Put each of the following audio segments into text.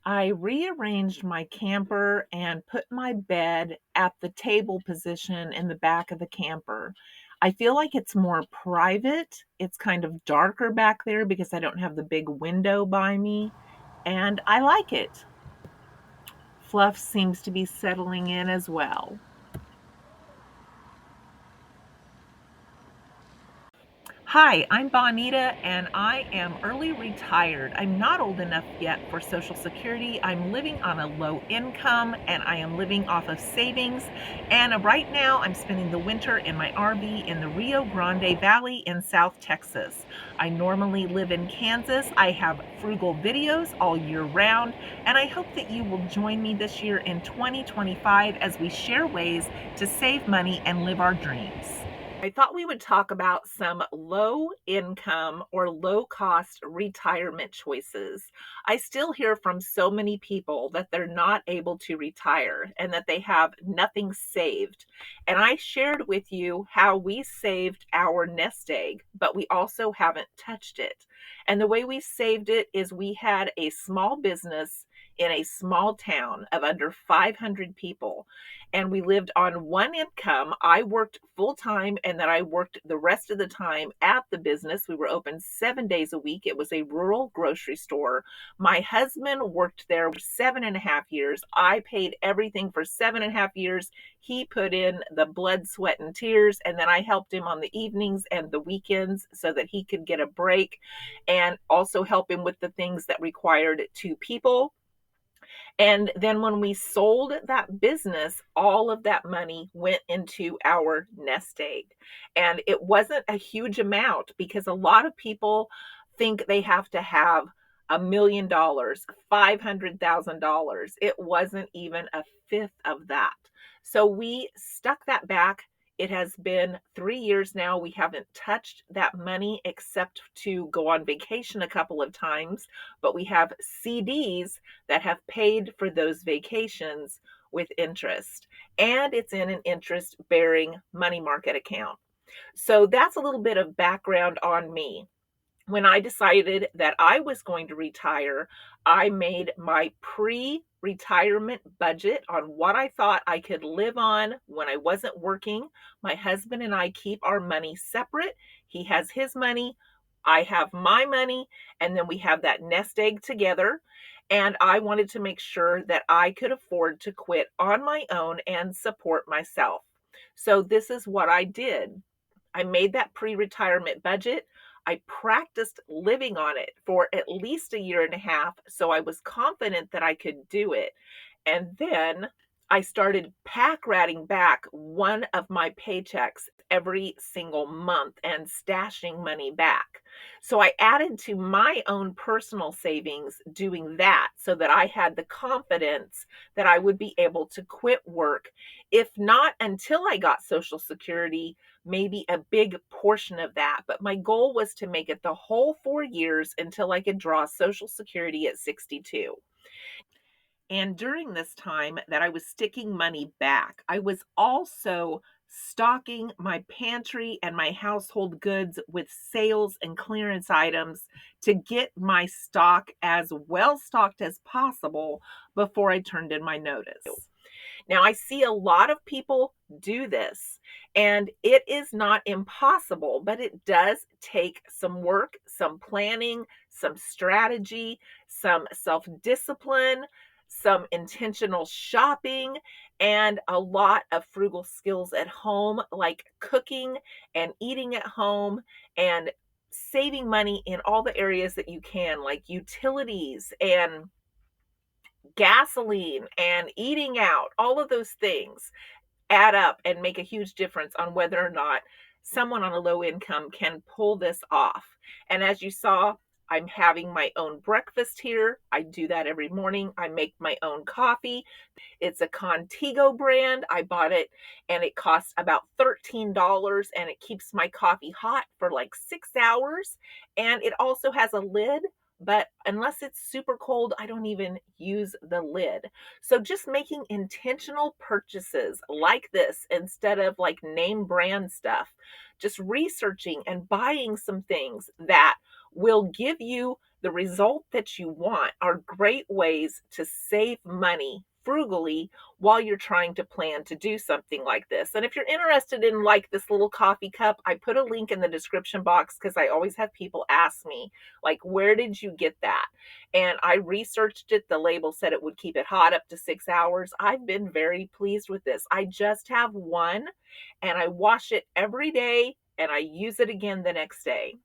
I rearranged my camper and put my bed at the table position in the back of the camper. I feel like it's more private. It's kind of darker back there because I don't have the big window by me, and I like it. Fluff seems to be settling in as well. Hi, I'm Bonita and I am early retired. I'm not old enough yet for Social Security. I'm living on a low income and I am living off of savings. And right now, I'm spending the winter in my RV in the Rio Grande Valley in South Texas. I normally live in Kansas. I have frugal videos all year round, and I hope that you will join me this year in 2025 as we share ways to save money and live our dreams. I thought we would talk about some low income or low cost retirement choices. I still hear from so many people that they're not able to retire and that they have nothing saved. And I shared with you how we saved our nest egg, but we also haven't touched it. And the way we saved it is we had a small business in a small town of under 500 people, and we lived on one income. I worked full time and then I worked the rest of the time at the business. We were open 7 days a week. It was a rural grocery store. My husband worked there for 7.5 years. I paid everything for 7.5 years. He put in the blood, sweat, and tears, and then I helped him on the evenings and the weekends so that he could get a break, and also help him with the things that required two people. And then when we sold that business, all of that money went into our nest egg. And it wasn't a huge amount because a lot of people think they have to have $1 million, $500,000. It wasn't even a fifth of that. So we stuck that back. It has been 3 years now. We haven't touched that money except to go on vacation a couple of times, but we have CDs that have paid for those vacations with interest. And it's in an interest bearing money market account. So that's a little bit of background on me. When I decided that I was going to retire, I made my pre retirement budget on what I thought I could live on when I wasn't working. My husband and I keep our money separate. He has his money, I have my money, and then we have that nest egg together. And I wanted to make sure that I could afford to quit on my own and support myself. So, this is what I did. I made that pre retirement budget. I practiced living on it for at least a year and a half, so I was confident that I could do it. And then I started pack ratting back one of my paychecks every single month and stashing money back. So I added to my own personal savings doing that so that I had the confidence that I would be able to quit work, if not until I got Social Security, maybe a big portion of that. But my goal was to make it the whole 4 years until I could draw Social Security at 62. And during this time that I was sticking money back, I was also stocking my pantry and my household goods with sales and clearance items to get my stock as well stocked as possible before I turned in my notice. Now, I see a lot of people do this, and it is not impossible, but it does take some work, some planning, some strategy, some self discipline, some intentional shopping, and a lot of frugal skills at home, like cooking and eating at home and saving money in all the areas that you can, like utilities and gasoline and eating out. All of those things add up and make a huge difference on whether or not someone on a low income can pull this off. And as you saw, I'm having my own breakfast here. I do that every morning. I make my own coffee. It's a Contigo brand. I bought it and it costs about $13, and it keeps my coffee hot for like 6 hours. And it also has a lid, but unless it's super cold, I don't even use the lid. So just making intentional purchases like this instead of like name brand stuff, just researching and buying some things that will give you the result that you want are great ways to save money frugally while you're trying to plan to do something like this. And if you're interested in like this little coffee cup, I put a link in the description box because I always have people ask me, like, where did you get that? And I researched it. The label said it would keep it hot up to 6 hours. I've been very pleased with this. I just have one and I wash it every day and I use it again the next day.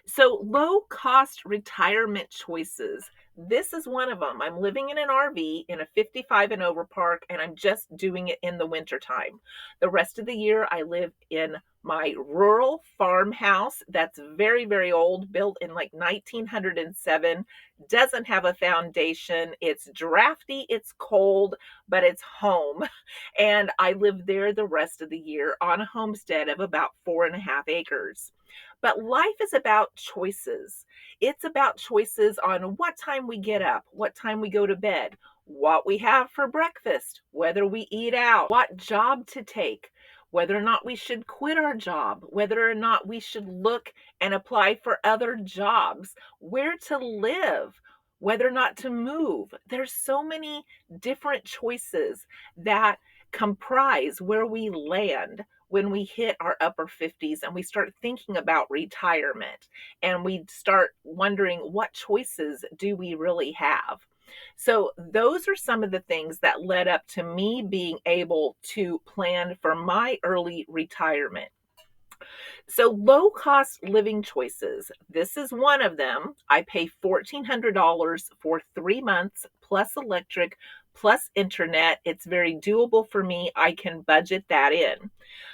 So, low cost retirement choices. This is one of them. I'm living in an RV in a 55 and over park, and I'm just doing it in the wintertime. The rest of the year, I live in my rural farmhouse that's very, very old, built in like 1907, doesn't have a foundation. It's drafty, it's cold, but it's home. And I live there the rest of the year on a homestead of about 4.5 acres. But life is about choices. It's about choices on what time we get up, what time we go to bed, what we have for breakfast, whether we eat out, what job to take, whether or not we should quit our job, whether or not we should look and apply for other jobs, where to live, whether or not to move. There's so many different choices that comprise where we land when we hit our upper 50s and we start thinking about retirement and we start wondering what choices do we really have. So, those are some of the things that led up to me being able to plan for my early retirement. So, low cost living choices. This is one of them. I pay $1,400 for 3 months plus electric plus internet. It's very doable for me. I can budget that in.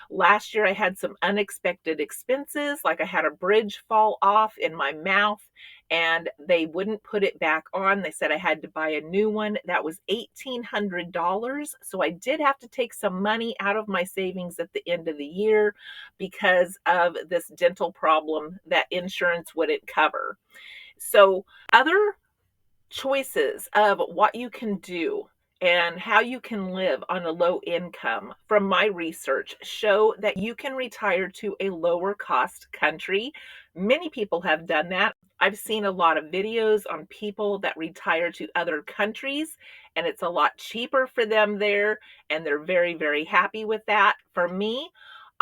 Last year, I had some unexpected expenses, like I had a bridge fall off in my mouth and they wouldn't put it back on. They said I had to buy a new one. That was $1,800. So I did have to take some money out of my savings at the end of the year because of this dental problem that insurance wouldn't cover. So, other choices of what you can do and how you can live on a low income from my research show that you can retire to a lower cost country. Many people have done that. I've seen a lot of videos on people that retire to other countries and it's a lot cheaper for them there and they're very, very happy with that. For me,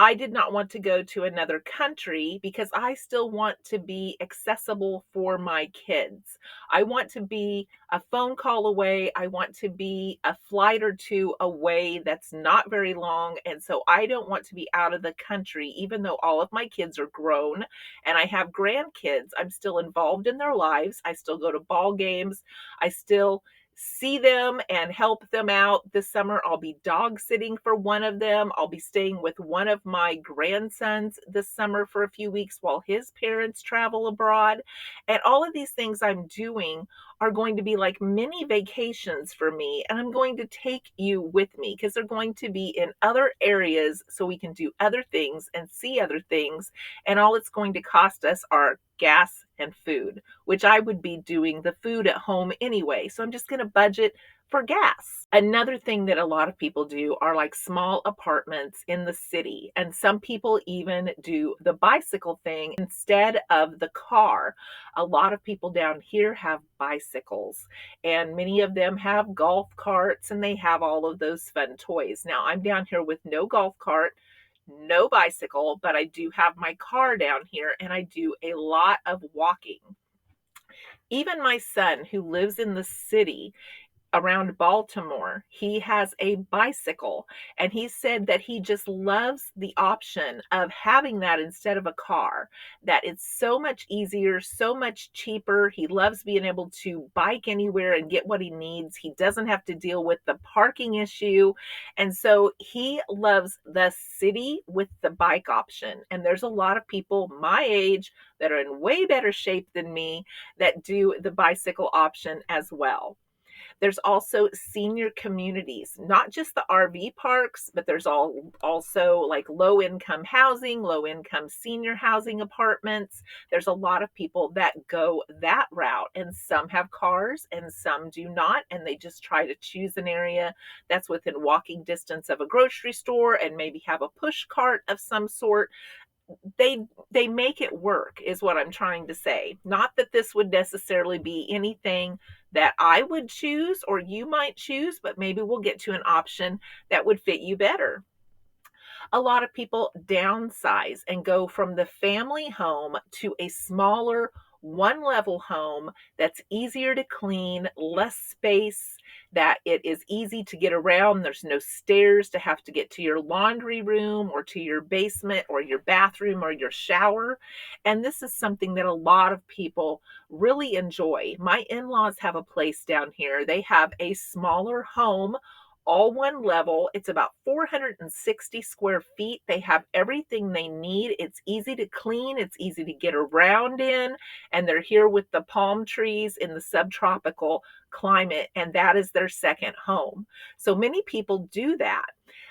I did not want to go to another country because I still want to be accessible for my kids. I want to be a phone call away. I want to be a flight or two away that's not very long. And so I don't want to be out of the country, even though all of my kids are grown and I have grandkids. I'm still involved in their lives. I still go to ball games. I still see them and help them out. This summer, I'll be dog sitting for one of them. I'll be staying with one of my grandsons this summer for a few weeks while his parents travel abroad. And all of these things I'm doing are going to be like mini vacations for me. And I'm going to take you with me because they're going to be in other areas so we can do other things and see other things. And all it's going to cost us are gas and food, which I would be doing the food at home anyway. So I'm just going to budget for gas. Another thing that a lot of people do are like small apartments in the city. And some people even do the bicycle thing instead of the car. A lot of people down here have bicycles and many of them have golf carts and they have all of those fun toys. Now I'm down here with no golf cart, no bicycle, but I do have my car down here and I do a lot of walking. Even my son, who lives in the city, around Baltimore, he has a bicycle and he said that he just loves the option of having that instead of a car, that it's so much easier, so much cheaper. He loves being able to bike anywhere and get what he needs. He doesn't have to deal with the parking issue. And so he loves the city with the bike option. And there's a lot of people my age that are in way better shape than me that do the bicycle option as well. There's also senior communities, not just the RV parks, but there's also like low income housing, low income senior housing apartments. There's a lot of people that go that route, and some have cars and some do not. And they just try to choose an area that's within walking distance of a grocery store and maybe have a push cart of some sort. they make it work is what I'm trying to say. Not that this would necessarily be anything that I would choose or you might choose, but maybe we'll get to an option that would fit you better. A lot of people downsize and go from the family home to a smaller one level home that's easier to clean, less space, that it is easy to get around. There's no stairs to have to get to your laundry room or to your basement or your bathroom or your shower. And this is something that a lot of people really enjoy. My in laws have a place down here. They have a smaller home, all one level. It's about 460 square feet. They have everything they need. It's easy to clean, it's easy to get around in, and they're here with the palm trees in the subtropical climate, and that is their second home. So many people do that.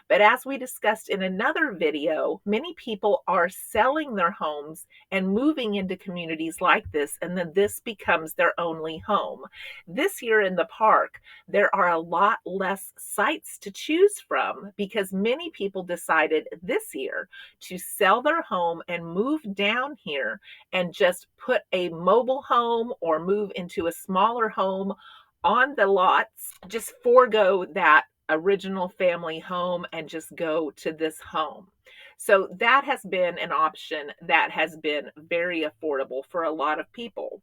But as we discussed in another video, many people are selling their homes and moving into communities like this, and then this becomes their only home. This year in the park, there are a lot less sites to choose from because many people decided this year to sell their home and move down here and just put a mobile home or move into a smaller home on the lots, just forego that original family home and just go to this home. So that has been an option that has been very affordable for a lot of people.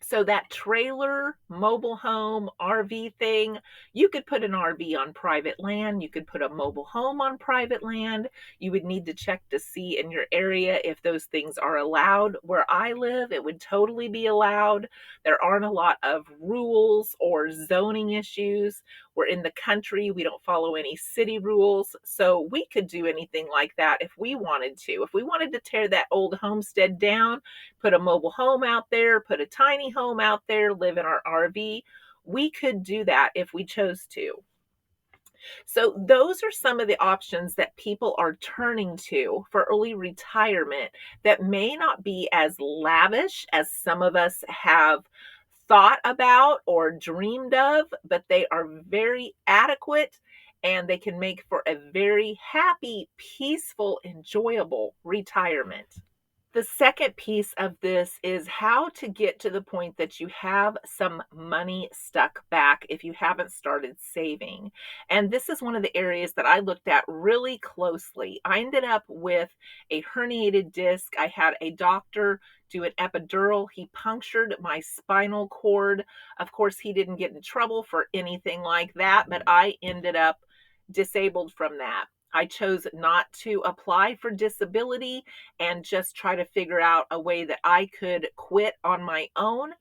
So that trailer, mobile home, RV thing, you could put an RV on private land. You could put a mobile home on private land. You would need to check to see in your area if those things are allowed. Where I live, it would totally be allowed. There aren't a lot of rules or zoning issues. We're in the country. We don't follow any city rules. So we could do anything like that if we wanted to. If we wanted to tear that old homestead down, put a mobile home out there, put a tiny home out there, live in our RV, we could do that if we chose to. So, those are some of the options that people are turning to for early retirement that may not be as lavish as some of us have thought about or dreamed of, but they are very adequate and they can make for a very happy, peaceful, enjoyable retirement. The second piece of this is how to get to the point that you have some money stuck back if you haven't started saving. And this is one of the areas that I looked at really closely. I ended up with a herniated disc. I had a doctor do an epidural. He punctured my spinal cord. Of course, he didn't get in trouble for anything like that, but I ended up disabled from that. I chose not to apply for disability and just try to figure out a way that I could quit on my own.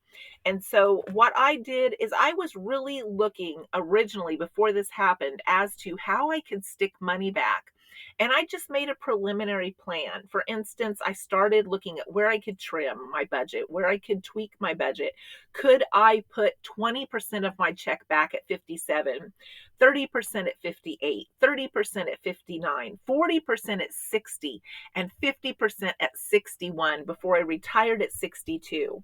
And so what I did is I was really looking originally before this happened as to how I could stick money back. And I just made a preliminary plan. For instance, I started looking at where I could trim my budget, where I could tweak my budget. Could I put 20% of my check back at 57, 30% at 58, 30% at 59, 40% at 60, and 50% at 61 before I retired at 62?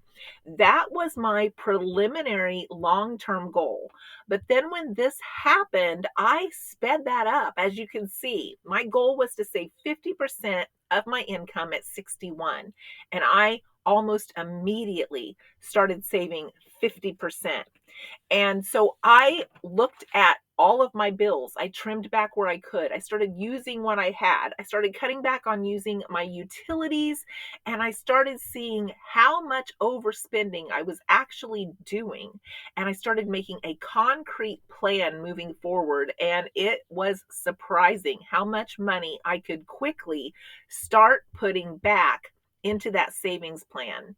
That was my preliminary long-term goal. But then when this happened, I sped that up. As you can see, my goal was to save 50% of my income at 61. And I almost immediately started saving 50%. And so I looked at all of my bills. I trimmed back where I could. I started using what I had. I started cutting back on using my utilities, and I started seeing how much overspending I was actually doing. And I started making a concrete plan moving forward, and it was surprising how much money I could quickly start putting back into that savings plan.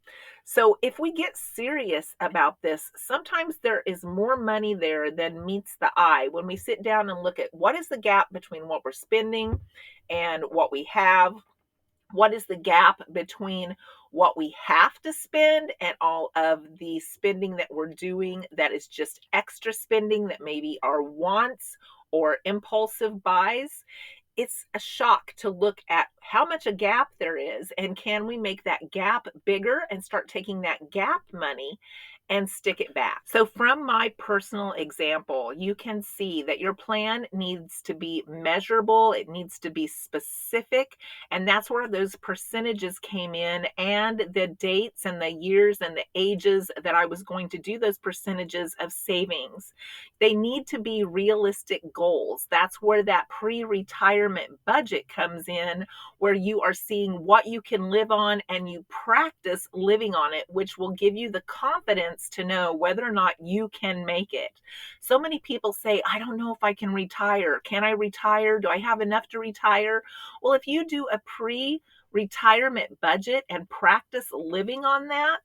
So if we get serious about this, sometimes there is more money there than meets the eye when we sit down and look at what is the gap between what we're spending and what we have. What is the gap between what we have to spend and all of the spending that we're doing that is just extra spending that maybe are wants or impulsive buys? It's a shock to look at how much a gap there is, and can we make that gap bigger and start taking that gap money and stick it back. So, from my personal example, you can see that your plan needs to be measurable, it needs to be specific, and that's where those percentages came in, and the dates and the years and the ages that I was going to do those percentages of savings. They need to be realistic goals. That's where that pre retirement budget comes in, where you are seeing what you can live on and you practice living on it, which will give you the confidence to know whether or not you can make it. So many people say, I don't know if I can retire. Can I retire? Do I have enough to retire? Well, if you do a pre retirement budget and practice living on that,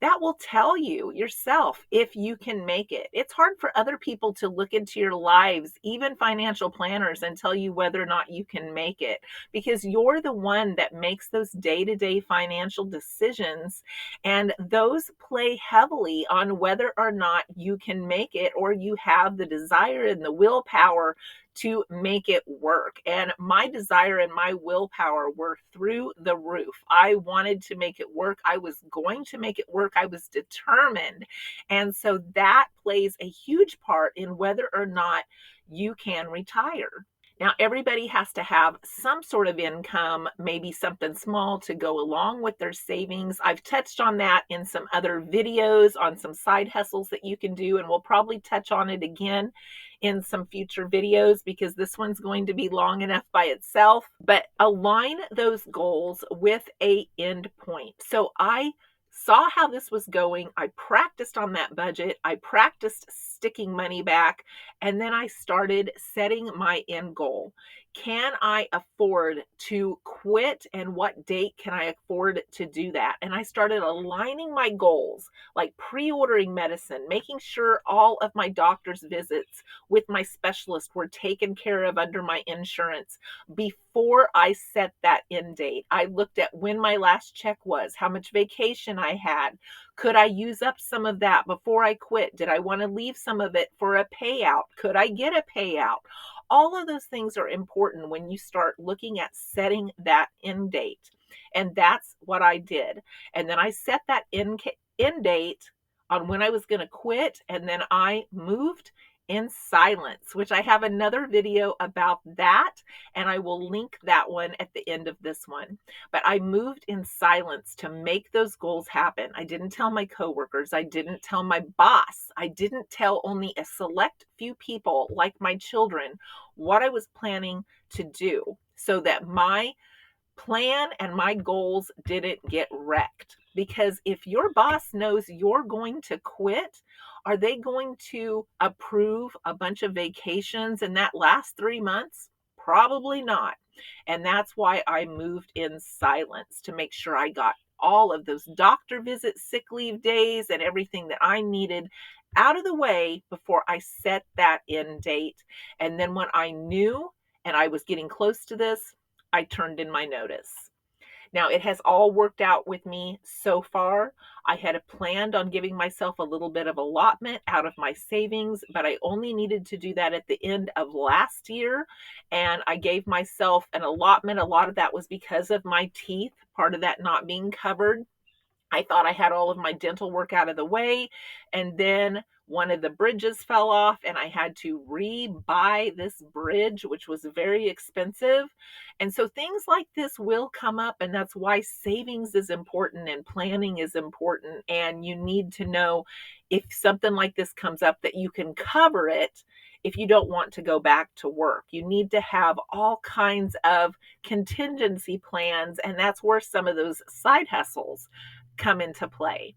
that will tell you yourself if you can make it. It's hard for other people to look into your lives, even financial planners, and tell you whether or not you can make it, because you're the one that makes those day to day financial decisions. And those play heavily on whether or not you can make it or you have the desire and the willpower to make it work. And my desire and my willpower were through the roof. I wanted to make it work. I was going to make it work. I was determined. And so that plays a huge part in whether or not you can retire. Now, everybody has to have some sort of income, maybe something small to go along with their savings. I've touched on that in some other videos on some side hustles that you can do, and we'll probably touch on it again in some future videos because this one's going to be long enough by itself. But align those goals with a end point. So I saw how this was going. I practiced on that budget. I practiced sticking money back. And then I started setting my end goal. Can I afford to quit? And what date can I afford to do that? And I started aligning my goals, like pre-ordering medicine, making sure all of my doctor's visits with my specialist were taken care of under my insurance before I set that end date. I looked at when my last check was, how much vacation I had. Could I use up some of that before I quit? Did I want to leave some of it for a payout? Could I get a payout? All of those things are important when you start looking at setting that end date. And that's what I did. And then I set that end date on when I was going to quit. And then I moved in silence, which I have another video about that, and I will link that one at the end of this one. But I moved in silence to make those goals happen. I didn't tell my coworkers, I didn't tell my boss, I didn't tell only a select few people like my children what I was planning to do so that my plan and my goals didn't get wrecked. Because if your boss knows you're going to quit, are they going to approve a bunch of vacations in that last 3 months? Probably not. And that's why I moved in silence to make sure I got all of those doctor visits, sick leave days, and everything that I needed out of the way before I set that end date. And then when I knew and I was getting close to this, I turned in my notice. Now, it has all worked out with me so far. I had planned on giving myself a little bit of allotment out of my savings, but I only needed to do that at the end of last year. And I gave myself an allotment. A lot of that was because of my teeth, part of that not being covered. I thought I had all of my dental work out of the way. And then one of the bridges fell off, and I had to re-buy this bridge, which was very expensive. And so things like this will come up, and that's why savings is important and planning is important. And you need to know if something like this comes up that you can cover it if you don't want to go back to work. You need to have all kinds of contingency plans, and that's where some of those side hustles come into play.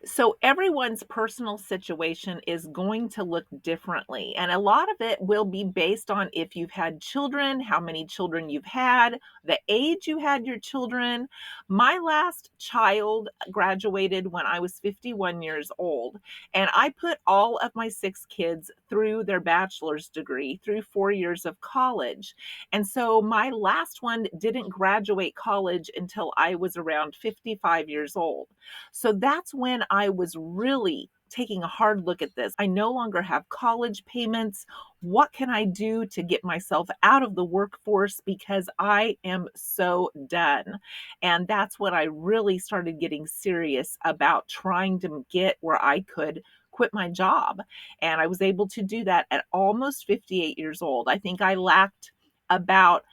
So everyone's personal situation is going to look differently. And a lot of it will be based on if you've had children, how many children you've had, the age you had your children. My last child graduated when I was 51 years old, and I put all of my 6 kids through their bachelor's degree, through 4 years of college. And so my last one didn't graduate college until I was around 55 years old. So that's when I was really taking a hard look at this. I no longer have college payments. What can I do to get myself out of the workforce because I am so done? And that's when I really started getting serious about trying to get where I could quit my job. And I was able to do that at almost 58 years old. I think I lacked about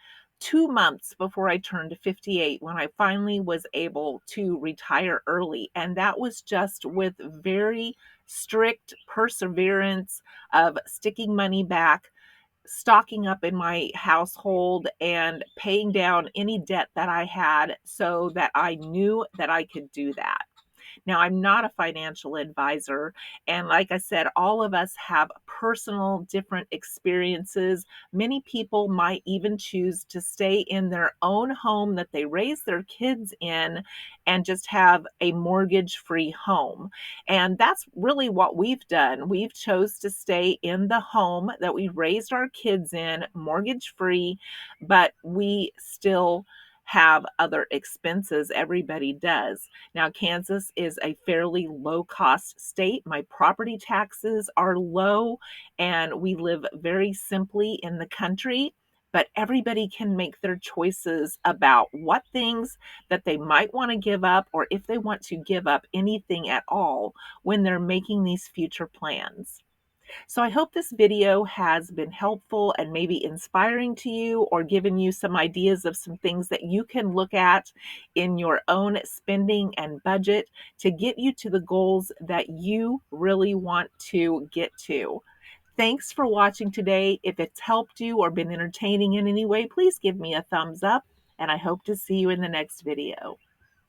2 months before I turned 58 when I finally was able to retire early. And that was just with very strict perseverance of sticking money back, stocking up in my household, and paying down any debt that I had so that I knew that I could do that. Now, I'm not a financial advisor. And like I said, all of us have personal different experiences. Many people might even choose to stay in their own home that they raise their kids in and just have a mortgage-free home. And that's really what we've done. We've chose to stay in the home that we raised our kids in, mortgage-free, but we still have other expenses. Everybody does. Now, Kansas is a fairly low cost state. My property taxes are low, and we live very simply in the country. But everybody can make their choices about what things that they might want to give up, or if they want to give up anything at all when they're making these future plans. So I hope this video has been helpful and maybe inspiring to you, or given you some ideas of some things that you can look at in your own spending and budget to get you to the goals that you really want to get to. Thanks for watching today. If it's helped you or been entertaining in any way, please give me a thumbs up, and I hope to see you in the next video.